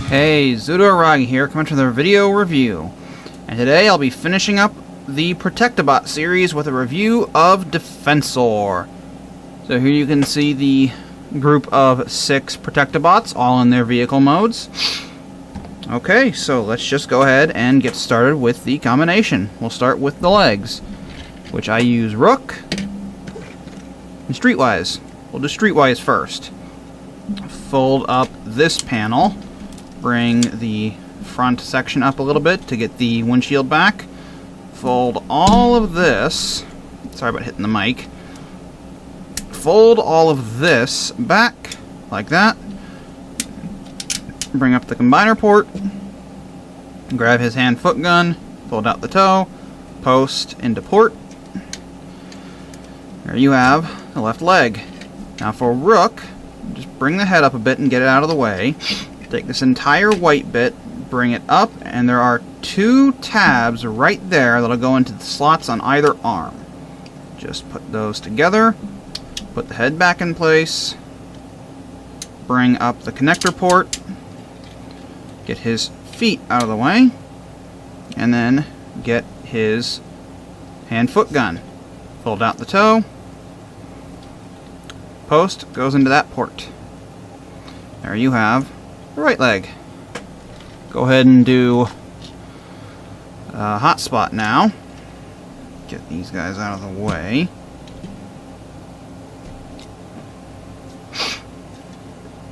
Hey, Zudoragi here, coming to the video review. And today I'll be finishing up the Protectobot series with a review of Defensor. So here you can see the group of 6 Protectobots, all in their vehicle modes. Okay, so let's just go ahead and get started with the combination. We'll start with the legs, which I use Rook and Streetwise. We'll do Streetwise first. Fold up this panel. Bring the front section up a little bit to get the windshield back. Fold all of this. Sorry about hitting the mic. Fold all of this back like that. Bring up the combiner port. Grab his hand-foot gun. Fold out the toe. Post into port. There you have the left leg. Now for Rook, just bring the head up a bit and get it out of the way. Take this entire white bit, bring it up, and there are 2 tabs right there that'll go into the slots on either arm. Just put those together, put the head back in place, bring up the connector port, get his feet out of the way, and then get his hand-foot gun. Fold out the toe, post goes into that port. There you have right leg. Go ahead and do hotspot now. Get these guys out of the way.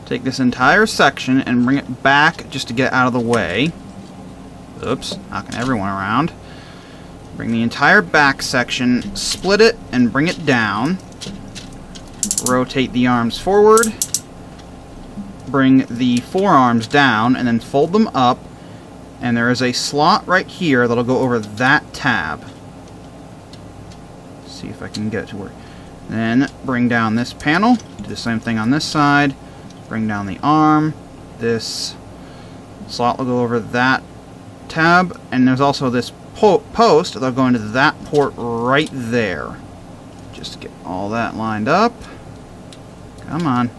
Take this entire section and bring it back just to get out of the way. Oops, knocking everyone around. Bring the entire back section, split it, and bring it down. Rotate the arms forward. Bring the forearms down and then fold them up, and there is a slot right here that'll go over that tab. See if I can get it to work. Then bring down this panel, do the same thing on this side, bring down the arm, this slot will go over that tab, and there's also this post that'll go into that port right there. Just get all that lined up. Come on.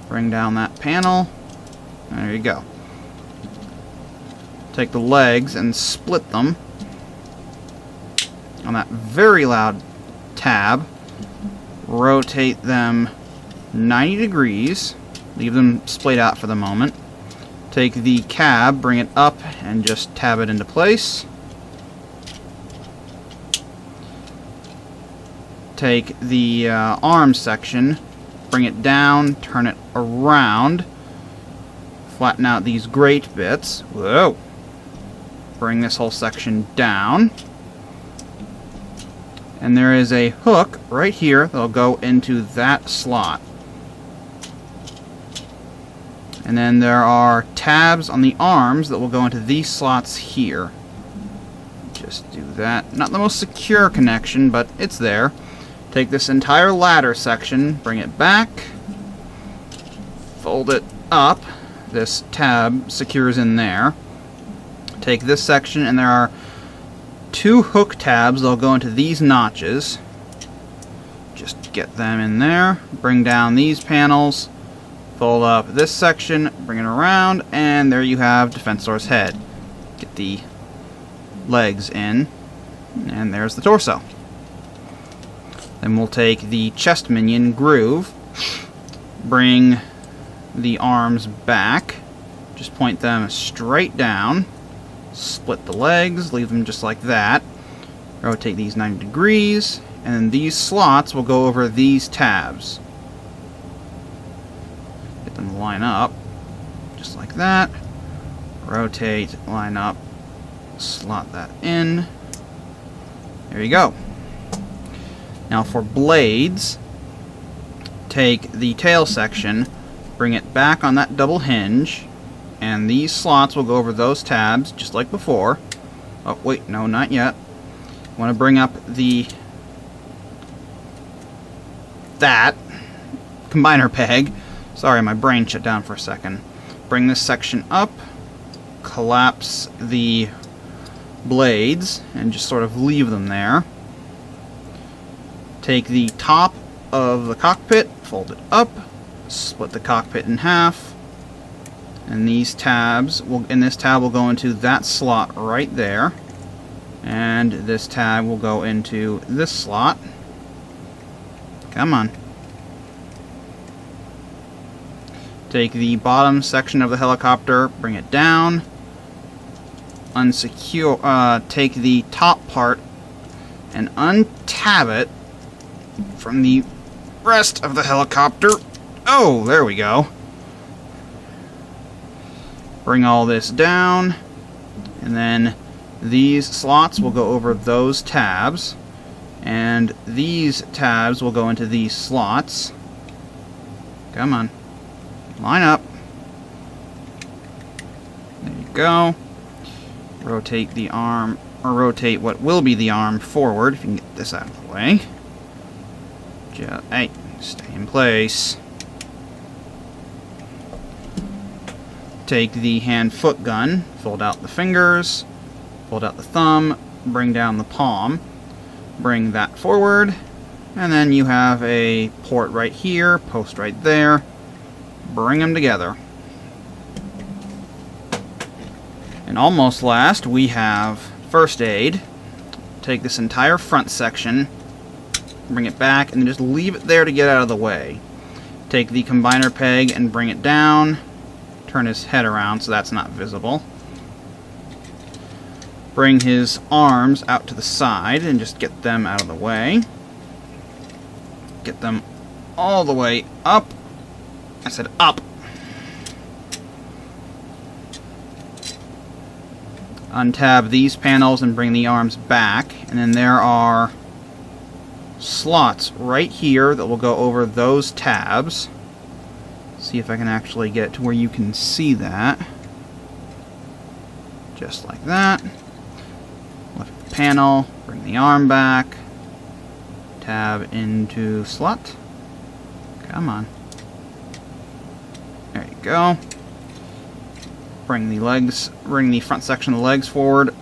Bring down that panel. There you go. Take the legs and split them on that very loud tab. Rotate them 90 degrees. Leave them splayed out for the moment. Take the cab, bring it up, and just tab it into place. Take the arm section, bring it down, turn it around, flatten out these great bits. Whoa! Bring this whole section down. And there is a hook right here that'll go into that slot. And then there are tabs on the arms that will go into these slots here. Just do that. Not the most secure connection, but it's there. Take this entire ladder section, bring it back, fold it up. This tab secures in there. Take this section, and there are 2 hook tabs that'll go into these notches. Just get them in there. Bring down these panels. Fold up this section, bring it around, and there you have Defensor's head. Get the legs in, and there's the torso. Then we'll take the chest minion, Groove, bring the arms back, just point them straight down, split the legs, leave them just like that, rotate these 90 degrees, and then these slots will go over these tabs. Get them to line up, just like that, rotate, line up, slot that in, there you go. Now for blades, take the tail section, bring it back on that double hinge, and these slots will go over those tabs just like before. Oh wait, no, not yet. I want to bring up that combiner peg. Sorry, my brain shut down for a second. Bring this section up, collapse the blades, and just sort of leave them there. Take the top of the cockpit, fold it up, split the cockpit in half, and these tabs will, this tab will go into that slot right there, and this tab will go into this slot. Come on. Take the bottom section of the helicopter, bring it down, unsecure, take the top part and untab it from the rest of the helicopter. Oh, there we go. Bring all this down, and then these slots will go over those tabs, and these tabs will go into these slots. Come on. Line up. There you go. Rotate the arm, or rotate what will be the arm forward, if you can get this out of the way. Hey, stay in place. Take the hand-foot gun, fold out the fingers, fold out the thumb, bring down the palm, bring that forward, and then you have a port right here, post right there. Bring them together. And almost last, we have first aid. Take this entire front section, bring it back, and then just leave it there to get out of the way. Take the combiner peg and bring it down. Turn his head around so that's not visible. Bring his arms out to the side and just get them out of the way. Get them all the way up. I said up. Untab these panels and bring the arms back, and then there are slots right here that will go over those tabs. See if I can actually get to where you can see that. Just like that. Lift the panel, bring the arm back, tab into slot. Come on. There you go. Bring the legs, bring the front section of the legs forward,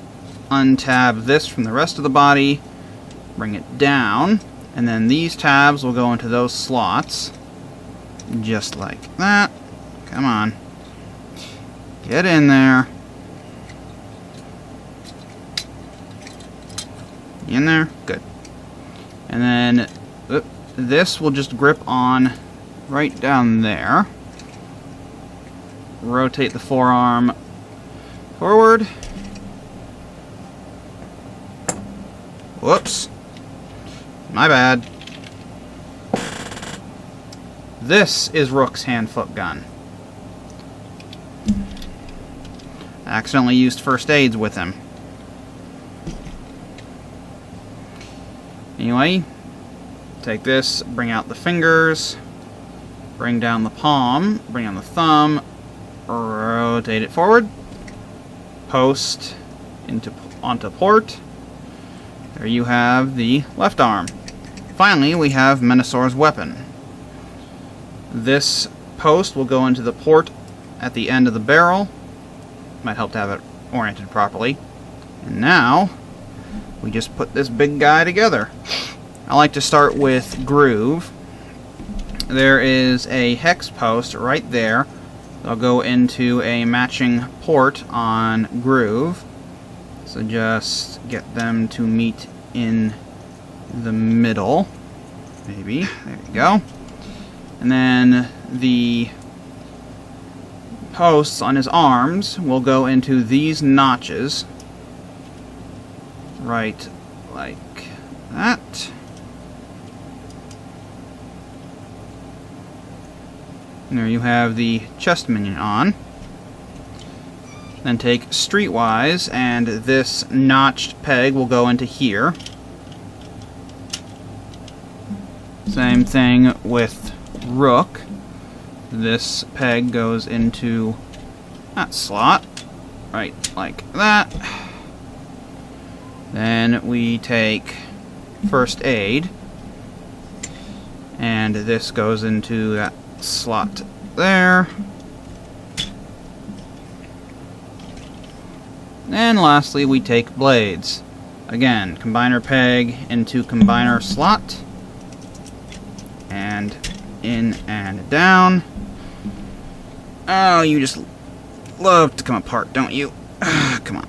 untab this from the rest of the body, bring it down, and then these tabs will go into those slots, just like that. Come on. Get in there. In there? Good. And then this will just grip on right down there. Rotate the forearm forward. Whoops. My bad. This is Rook's hand-foot gun. I accidentally used first aids with him. Anyway, take this, bring out the fingers, bring down the palm, bring down the thumb, rotate it forward, post onto port. There you have the left arm. Finally, we have Menassor's weapon. This post will go into the port at the end of the barrel. Might help to have it oriented properly. And now, we just put this big guy together. I like to start with groove. There is a hex post right there. I'll go into a matching port on groove. So just get them to meet in the middle. Maybe. There you go. And then the posts on his arms will go into these notches. Right like that. And there you have the chest minion on. Then take streetwise, and this notched peg will go into here. Same thing with Rook. This peg goes into that slot, right like that. Then we take first aid, and this goes into that slot there. And lastly, we take blades. Again, combiner peg into combiner slot. And in and down. Oh, you just love to come apart, don't you? Come on.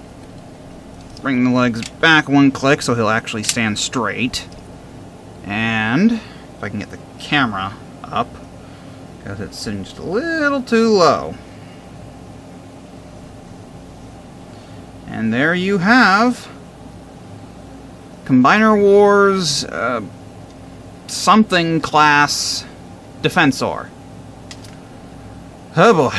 Bring the legs back one click so he'll actually stand straight. And if I can get the camera up, because it's sitting just a little too low. And there you have Combiner Wars something class Defensor. Oh boy.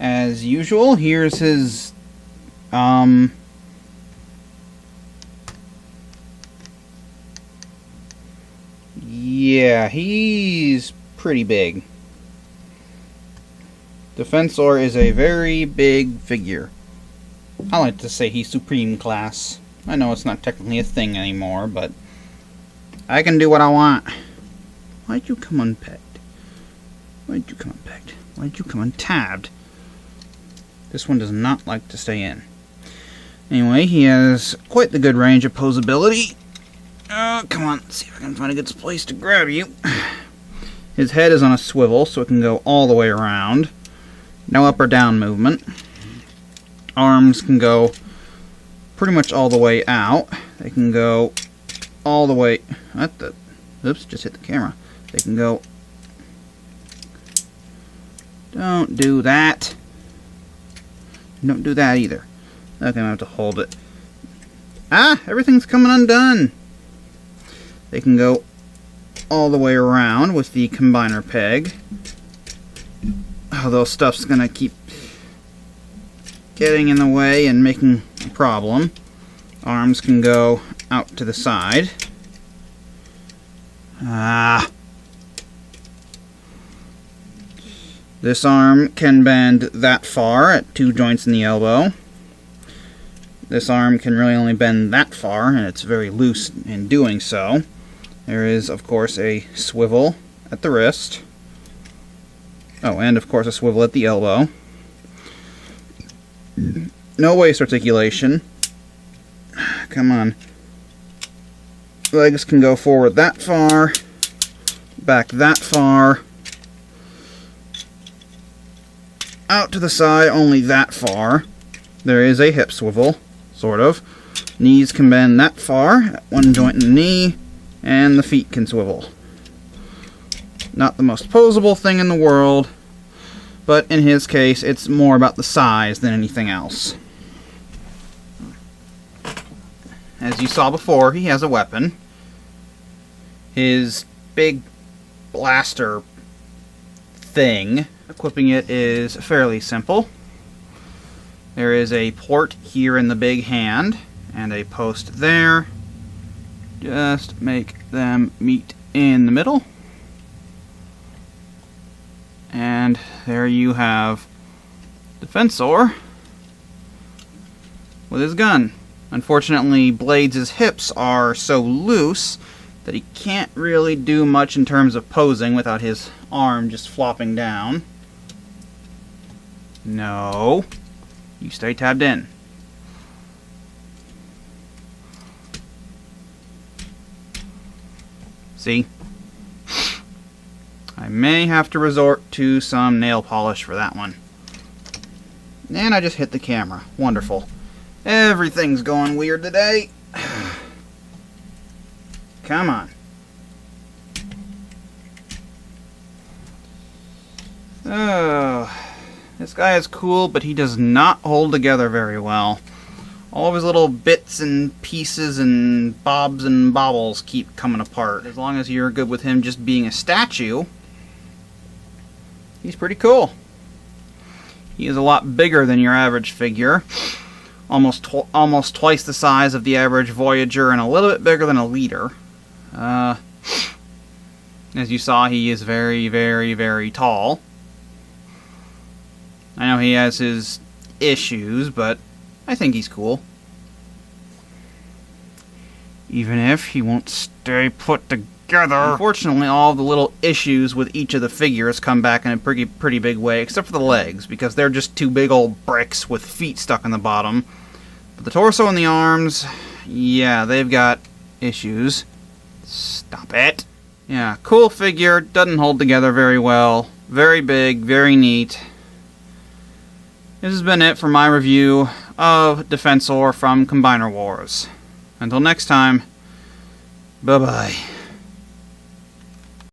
As usual, here's his yeah, he's pretty big. Defensor is a very big figure. I like to say he's supreme class. I know it's not technically a thing anymore, but I can do what I want. Why'd you come unpegged? Why'd you come unpegged? Why'd you come untabbed? This one does not like to stay in. Anyway, he has quite the good range of posability. Oh, come on. Let's see if I can find a good place to grab you. His head is on a swivel, so it can go all the way around. No up or down movement. Arms can go pretty much all the way out. They can go all the way... Oops, just hit the camera. They can go... Don't do that. Don't do that either. Okay, I have to hold it. Ah! Everything's coming undone! They can go all the way around with the combiner peg. Although stuff's gonna keep getting in the way and making a problem. Arms can go out to the side. Ah! This arm can bend that far at 2 joints in the elbow. This arm can really only bend that far, and it's very loose in doing so. There is, of course, a swivel at the wrist. Oh, and of course a swivel at the elbow. No waist articulation. Come on. Legs can go forward that far, back that far, out to the side only that far. There is a hip swivel, sort of. Knees can bend that far, at 1 joint in the knee, and the feet can swivel. Not the most posable thing in the world, but in his case, it's more about the size than anything else. As you saw before, he has a weapon. His big blaster thing, equipping it is fairly simple. There is a port here in the big hand, and a post there. Just make them meet in the middle. And there you have Defensor with his gun. Unfortunately, Blades' hips are so loose that he can't really do much in terms of posing without his arm just flopping down. No. You stay tabbed in. See? I may have to resort to some nail polish for that one. And I just hit the camera. Wonderful. Everything's going weird today. Come on. Oh, this guy is cool, but he does not hold together very well. All of his little bits and pieces and bobs and bobbles keep coming apart. As long as you're good with him just being a statue, he's pretty cool. He is a lot bigger than your average figure. Almost twice the size of the average Voyager and a little bit bigger than a Leader. As you saw, he is very, very, very tall. I know he has his issues, but I think he's cool. Even if he won't stay put together. Unfortunately, all the little issues with each of the figures come back in a pretty big way, except for the legs, because they're just 2 big old bricks with feet stuck in the bottom. But the torso and the arms, yeah, they've got issues. Stop it. Yeah, cool figure. Doesn't hold together very well. Very big, very neat. This has been it for my review of Defensor from Combiner Wars. Until next time, bye-bye.